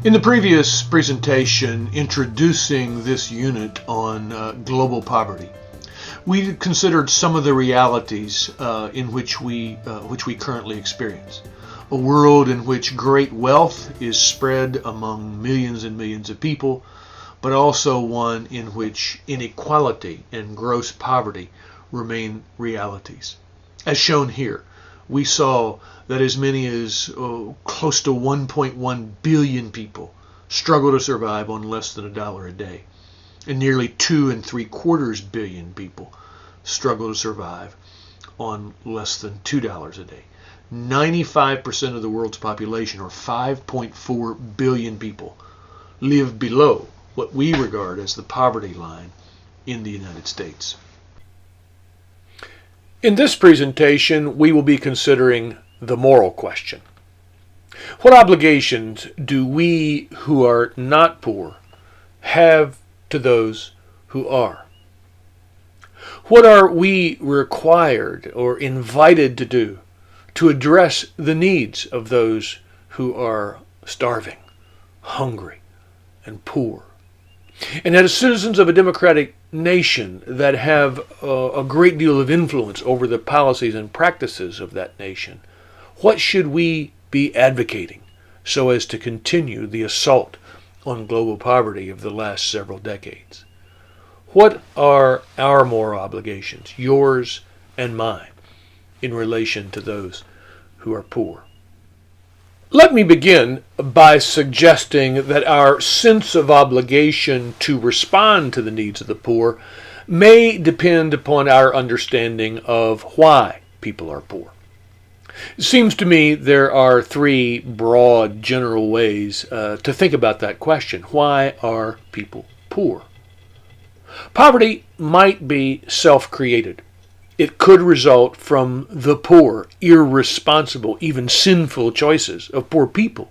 In the previous presentation introducing this unit on global poverty, we considered some of the realities in which we currently experience. A world in which great wealth is spread among millions and millions of people, but also one in which inequality and gross poverty remain realities. As shown here, we saw that as many as close to 1.1 billion people struggle to survive on less than $1 a day, and nearly 2.75 billion people struggle to survive on less than $2 a day. 95% of the world's population, or 5.4 billion people, live below what we regard as the poverty line in the United States. In this presentation, we will be considering the moral question. What obligations do we who are not poor have to those who are? What are we required or invited to do to address the needs of those who are starving, hungry, and poor? And as citizens of a democratic nation that have a great deal of influence over the policies and practices of that nation, what should we be advocating so as to continue the assault on global poverty of the last several decades? What are our moral obligations, yours and mine, in relation to those who are poor? Let me begin by suggesting that our sense of obligation to respond to the needs of the poor may depend upon our understanding of why people are poor. It seems to me there are three broad general ways to think about that question. Why are people poor? Poverty might be self-created. It could result from the poor, irresponsible, even sinful choices of poor people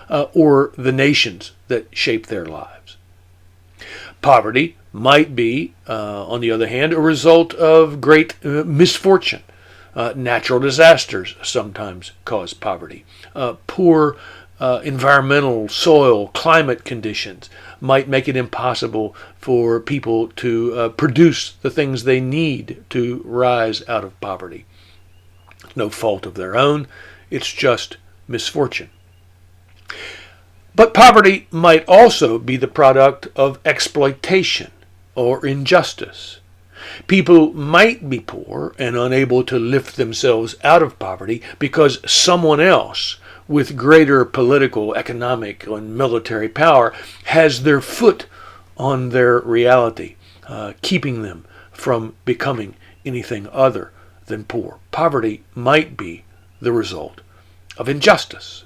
or the nations that shape their lives. Poverty might be, on the other hand, a result of great misfortune. Natural disasters sometimes cause poverty. Poor environmental, soil, climate conditions might make it impossible for people to produce the things they need to rise out of poverty. It's no fault of their own, it's just misfortune. But poverty might also be the product of exploitation or injustice. People might be poor and unable to lift themselves out of poverty because someone else with greater political, economic, and military power has their foot on their reality, keeping them from becoming anything other than poor. Poverty might be the result of injustice.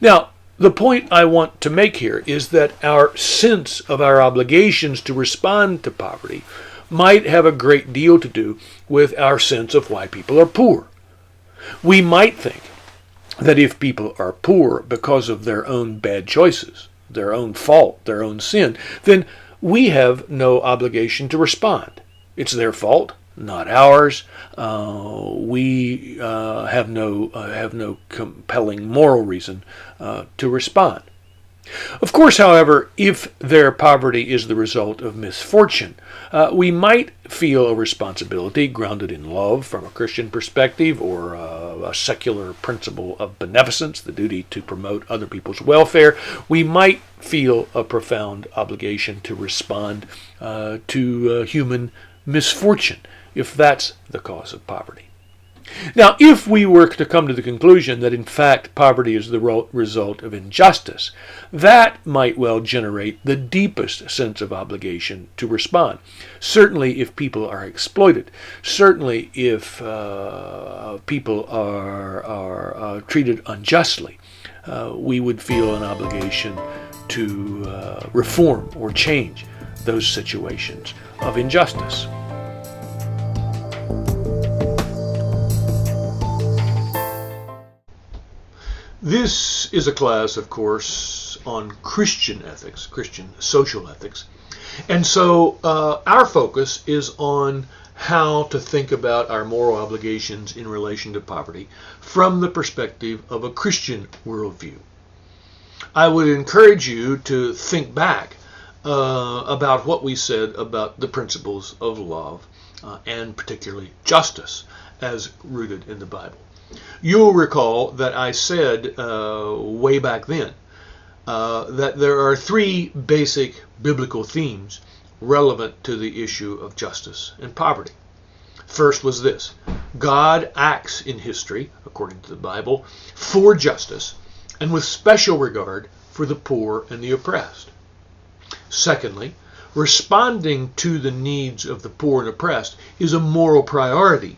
Now, the point I want to make here is that our sense of our obligations to respond to poverty might have a great deal to do with our sense of why people are poor. We might think that if people are poor because of their own bad choices, their own fault, their own sin, then we have no obligation to respond. It's their fault, not ours. We have no compelling moral reason to respond. Of course, however, if their poverty is the result of misfortune, we might feel a responsibility grounded in love from a Christian perspective, or a secular principle of beneficence, the duty to promote other people's welfare. We might feel a profound obligation to respond to human misfortune, if that's the cause of poverty. Now, if we were to come to the conclusion that in fact poverty is the result of injustice, that might well generate the deepest sense of obligation to respond. Certainly if people are exploited, certainly if people are treated unjustly, we would feel an obligation to reform or change those situations of injustice. This is a class, of course, on Christian ethics, Christian social ethics. And so our focus is on how to think about our moral obligations in relation to poverty from the perspective of a Christian worldview. I would encourage you to think back about what we said about the principles of love and particularly justice as rooted in the Bible. You'll recall that I said way back then that there are three basic biblical themes relevant to the issue of justice and poverty. First was this: God acts in history, according to the Bible, for justice and with special regard for the poor and the oppressed. Secondly, responding to the needs of the poor and oppressed is a moral priority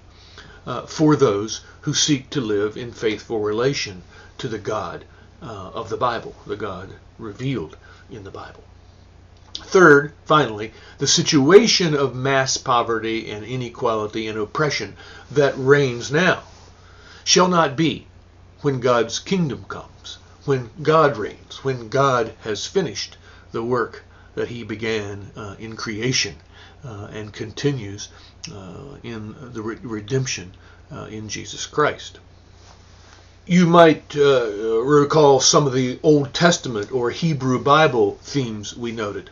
for those who seek to live in faithful relation to the God of the Bible, the God revealed in the Bible. Third, finally, the situation of mass poverty and inequality and oppression that reigns now shall not be when God's kingdom comes, when God reigns, when God has finished the work that he began in creation and continues in the redemption in Jesus Christ. You might recall some of the Old Testament or Hebrew Bible themes we noted.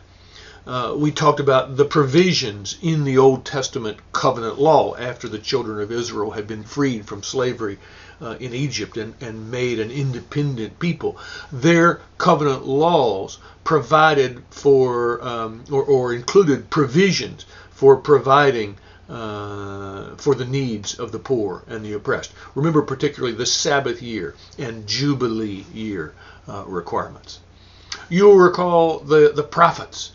We talked about the provisions in the Old Testament covenant law after the children of Israel had been freed from slavery in Egypt and made an independent people. Their covenant laws provided for or included provisions for providing for the needs of the poor and the oppressed. Remember particularly the Sabbath year and Jubilee year requirements. You'll recall the prophets,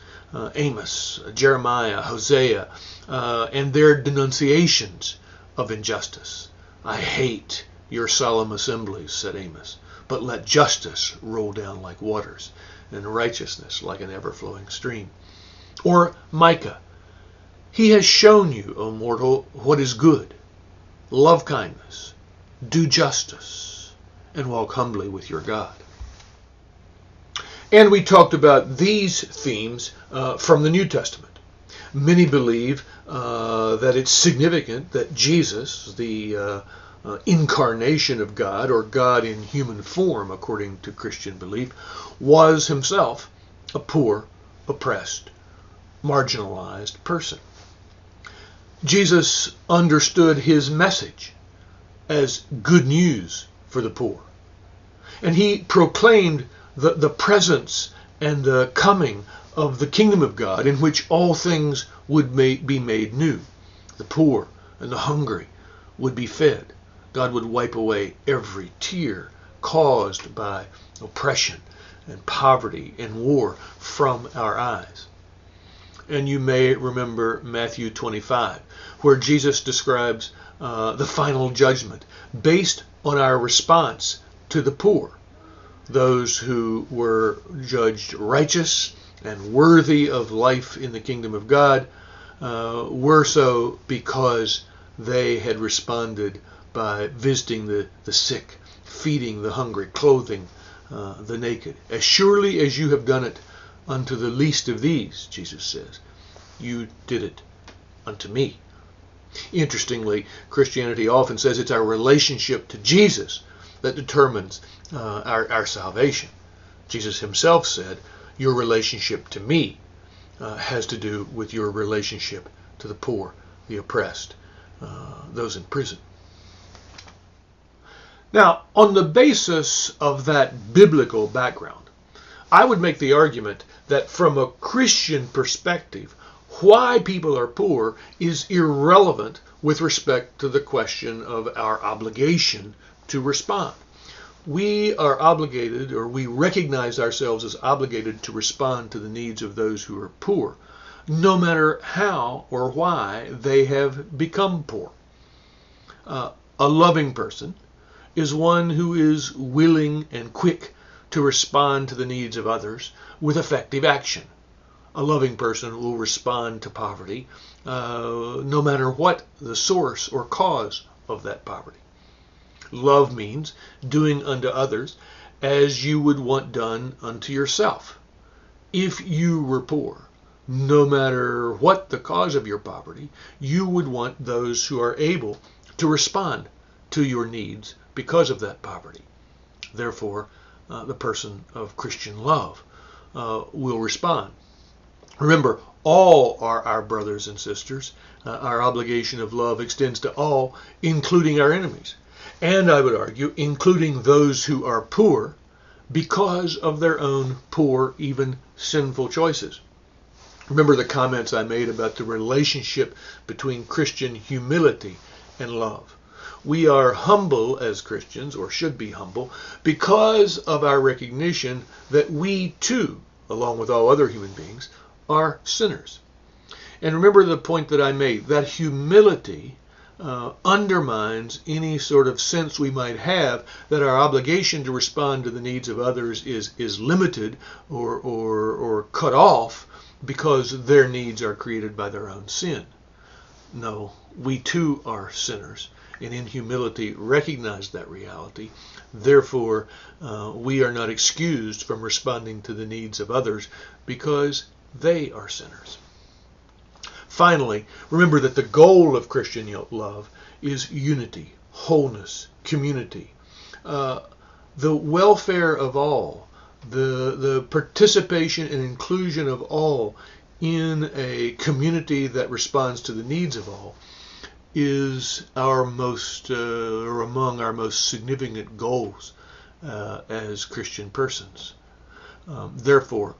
Amos, Jeremiah, Hosea, and their denunciations of injustice. I hate your solemn assemblies, said Amos, but let justice roll down like waters and righteousness like an ever-flowing stream. Or Micah, he has shown you, O mortal, what is good. Love kindness, do justice, and walk humbly with your God. And we talked about these themes from the New Testament. Many believe that it's significant that Jesus, the incarnation of God, or God in human form, according to Christian belief, was himself a poor, oppressed, marginalized person. Jesus understood his message as good news for the poor. And he proclaimed the presence and the coming of the kingdom of God, in which all things would be made new. The poor and the hungry would be fed. God would wipe away every tear caused by oppression and poverty and war from our eyes. And you may remember Matthew 25, where Jesus describes the final judgment based on our response to the poor. Those who were judged righteous and worthy of life in the kingdom of God were so because they had responded by visiting the sick, feeding the hungry, clothing the naked. As surely as you have done it unto the least of these, Jesus says, you did it unto me. Interestingly, Christianity often says it's our relationship to Jesus that determines our salvation. Jesus himself said, your relationship to me has to do with your relationship to the poor, the oppressed, those in prison. Now, on the basis of that biblical background, I would make the argument that from a Christian perspective, why people are poor is irrelevant with respect to the question of our obligation to respond. We are obligated, or we recognize ourselves as obligated to respond to the needs of those who are poor, no matter how or why they have become poor. A loving person is one who is willing and quick to respond to the needs of others with effective action. A loving person will respond to poverty no matter what the source or cause of that poverty. Love means doing unto others as you would want done unto yourself. If you were poor, no matter what the cause of your poverty, you would want those who are able to respond to your needs because of that poverty. Therefore, the person of Christian love will respond. Remember, all are our brothers and sisters. Our obligation of love extends to all, including our enemies. And I would argue, including those who are poor because of their own poor, even sinful choices. Remember the comments I made about the relationship between Christian humility and love. We are humble as Christians, or should be humble, because of our recognition that we too, along with all other human beings, are sinners. And remember the point that I made, that humility undermines any sort of sense we might have that our obligation to respond to the needs of others is limited or cut off because their needs are created by their own sin. No, we too are sinners, and in humility recognize that reality. Therefore, we are not excused from responding to the needs of others because they are sinners. Finally, remember that the goal of Christian love is unity, wholeness, community, the welfare of all, the participation and inclusion of all in a community that responds to the needs of all is our most, or among our most significant goals as Christian persons. Therefore,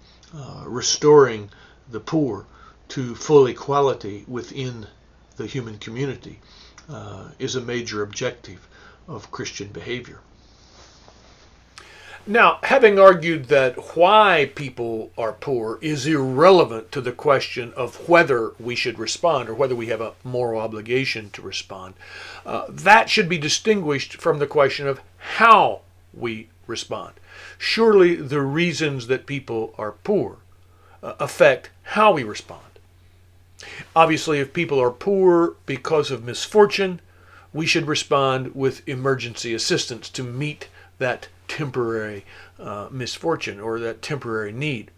restoring the poor to full equality within the human community is a major objective of Christian behavior. Now, having argued that why people are poor is irrelevant to the question of whether we should respond or whether we have a moral obligation to respond, that should be distinguished from the question of how we respond. Surely the reasons that people are poor affect how we respond. Obviously, if people are poor because of misfortune, we should respond with emergency assistance to meet that temporary misfortune or that temporary need.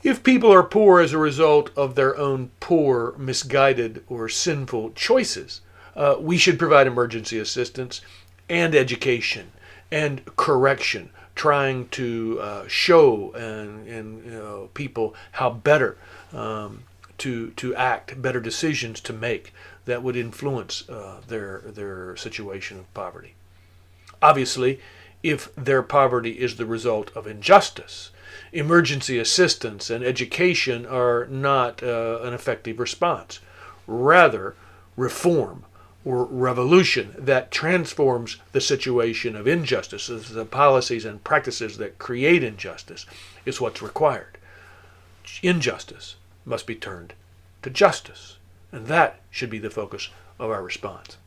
If people are poor as a result of their own poor, misguided, or sinful choices, we should provide emergency assistance and education and correction, trying to show and people how better to act, better decisions to make that would influence their situation of poverty. Obviously, if their poverty is the result of injustice, emergency assistance and education are not an effective response. Rather, reform or revolution that transforms the situation of injustice, the policies and practices that create injustice, is what's required. Injustice must be turned to justice, and that should be the focus of our response.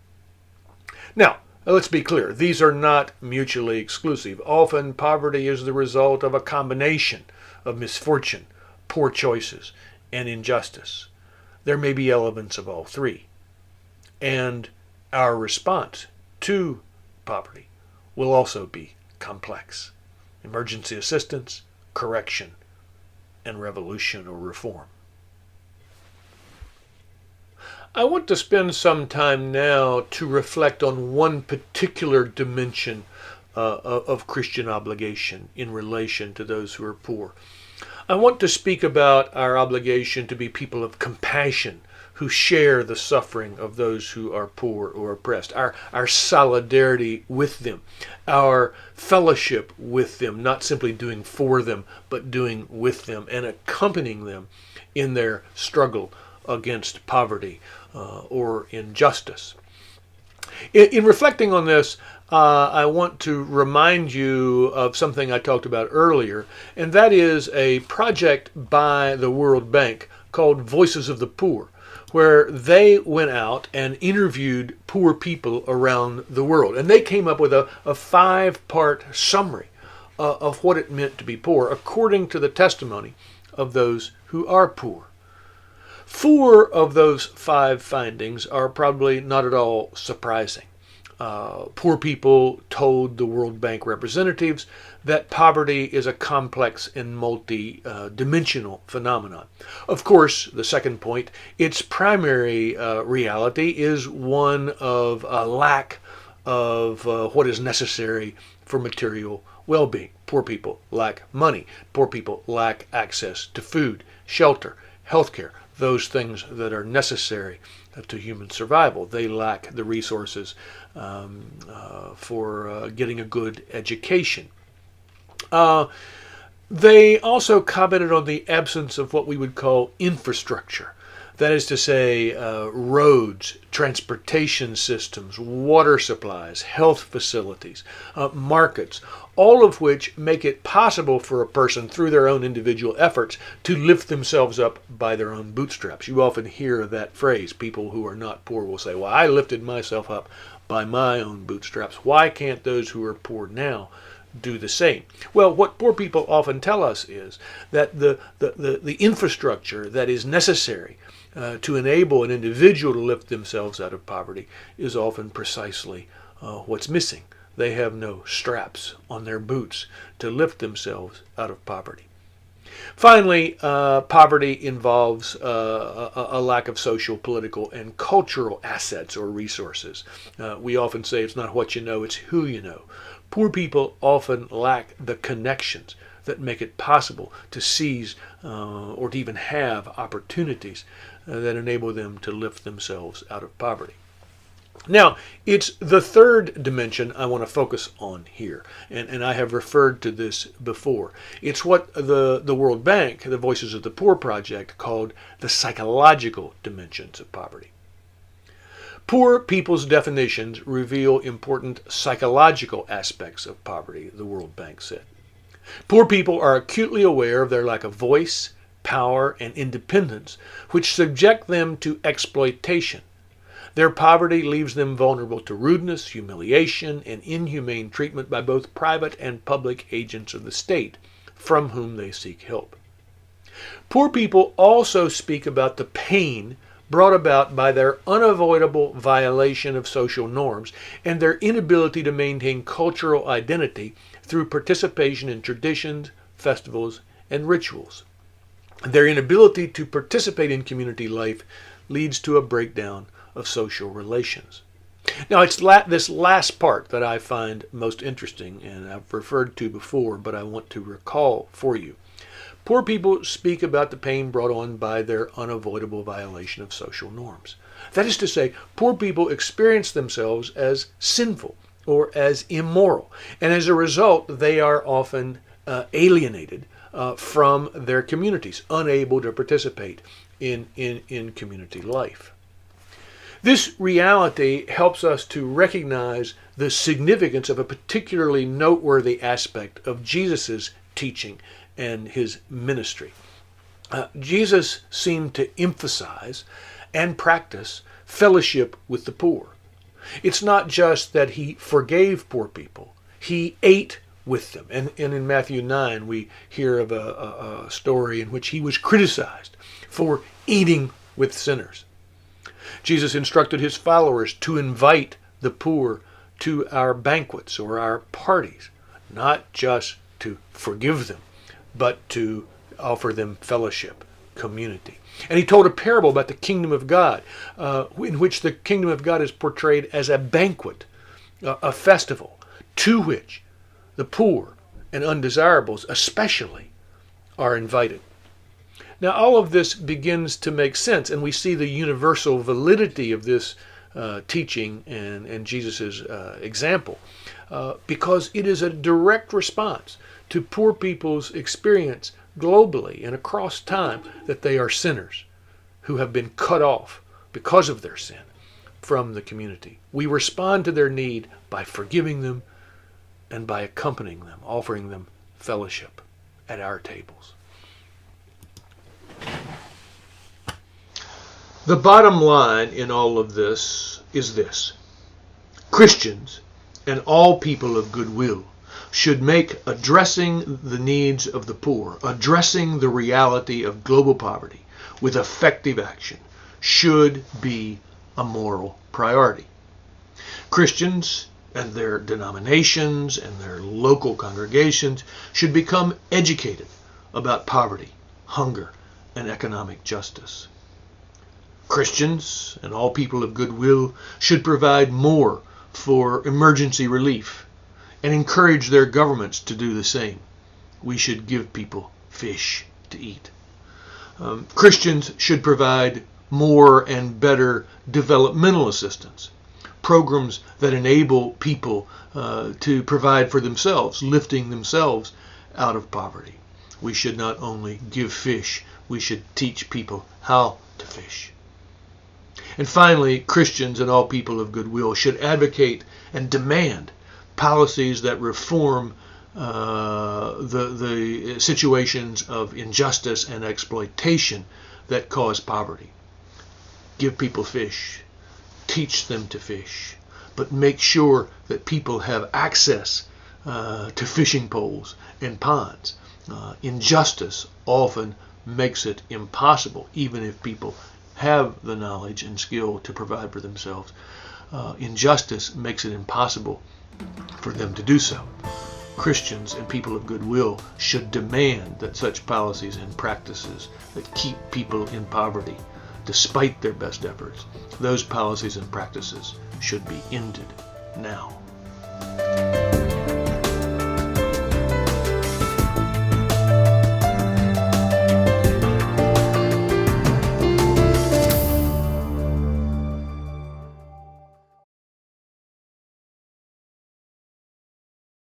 Now, let's be clear, these are not mutually exclusive. Often poverty is the result of a combination of misfortune, poor choices, and injustice. There may be elements of all three. And our response to poverty will also be complex. Emergency assistance, correction, and revolution or reform. I want to spend some time now to reflect on one particular dimension of Christian obligation in relation to those who are poor. I want to speak about our obligation to be people of compassion who share the suffering of those who are poor or oppressed, our solidarity with them, our fellowship with them, not simply doing for them, but doing with them and accompanying them in their struggle against poverty or injustice. In reflecting on this, I want to remind you of something I talked about earlier, and that is a project by the World Bank called Voices of the Poor, where they went out and interviewed poor people around the world. And they came up with a 5-part summary of what it meant to be poor, according to the testimony of those who are poor. 4 of those 5 findings are probably not at all surprising. Poor people told the World Bank representatives that poverty is a complex and multi-dimensional phenomenon. Of course, the second point, its primary reality is one of a lack of what is necessary for material well-being. Poor people lack money. Poor people lack access to food, shelter, healthcare, those things that are necessary to human survival. They lack the resources for getting a good education. They also commented on the absence of what we would call infrastructure. That is to say, roads, transportation systems, water supplies, health facilities, markets, all of which make it possible for a person through their own individual efforts to lift themselves up by their own bootstraps. You often hear that phrase. People who are not poor will say, well, I lifted myself up by my own bootstraps. Why can't those who are poor now do the same? Well, what poor people often tell us is that the infrastructure that is necessary to enable an individual to lift themselves out of poverty is often precisely what's missing. They have no straps on their boots to lift themselves out of poverty. Finally, poverty involves a lack of social, political, and cultural assets or resources. We often say it's not what you know, it's who you know. Poor people often lack the connections that make it possible to seize or to even have opportunities that enable them to lift themselves out of poverty. Now, it's the third dimension I want to focus on here, and I have referred to this before. It's what the World Bank, the Voices of the Poor Project, called the psychological dimensions of poverty. Poor people's definitions reveal important psychological aspects of poverty, the World Bank said. Poor people are acutely aware of their lack of voice, power, and independence, which subject them to exploitation. Their poverty leaves them vulnerable to rudeness, humiliation, and inhumane treatment by both private and public agents of the state, from whom they seek help. Poor people also speak about the pain brought about by their unavoidable violation of social norms and their inability to maintain cultural identity through participation in traditions, festivals, and rituals. Their inability to participate in community life leads to a breakdown of social relations. Now, it's this last part that I find most interesting, and I've referred to before, but I want to recall for you. Poor people speak about the pain brought on by their unavoidable violation of social norms. That is to say, poor people experience themselves as sinful or as immoral, and as a result, they are often alienated from their communities, unable to participate in community life. This reality helps us to recognize the significance of a particularly noteworthy aspect of Jesus' teaching and his ministry. Jesus seemed to emphasize and practice fellowship with the poor. It's not just that he forgave poor people, he ate with them. And in Matthew 9, we hear of a story in which he was criticized for eating with sinners. Jesus instructed his followers to invite the poor to our banquets or our parties, not just to forgive them, but to offer them fellowship, community. And he told a parable about the kingdom of God, in which the kingdom of God is portrayed as a banquet, a festival, to which the poor and undesirables especially are invited. Now, all of this begins to make sense, and we see the universal validity of this teaching and Jesus' example, because it is a direct response to poor people's experience globally and across time that they are sinners who have been cut off because of their sin from the community. We respond to their need by forgiving them and by accompanying them, offering them fellowship at our tables. The bottom line in all of this is this: Christians and all people of goodwill should make addressing the needs of the poor, addressing the reality of global poverty with effective action, should be a moral priority. Christians and their denominations and their local congregations should become educated about poverty, hunger, and economic justice. Christians and all people of goodwill should provide more for emergency relief, and encourage their governments to do the same. We should give people fish to eat. Christians should provide more and better developmental assistance, programs that enable people to provide for themselves, lifting themselves out of poverty. We should not only give fish, we should teach people how to fish. And finally, Christians and all people of goodwill should advocate and demand policies that reform the situations of injustice and exploitation that cause poverty. Give people fish, teach them to fish, but make sure that people have access to fishing poles and ponds. Injustice often makes it impossible, even if people have the knowledge and skill to provide for themselves. Injustice makes it impossible for them to do so. Christians and people of goodwill should demand that such policies and practices that keep people in poverty, despite their best efforts, those policies and practices should be ended now.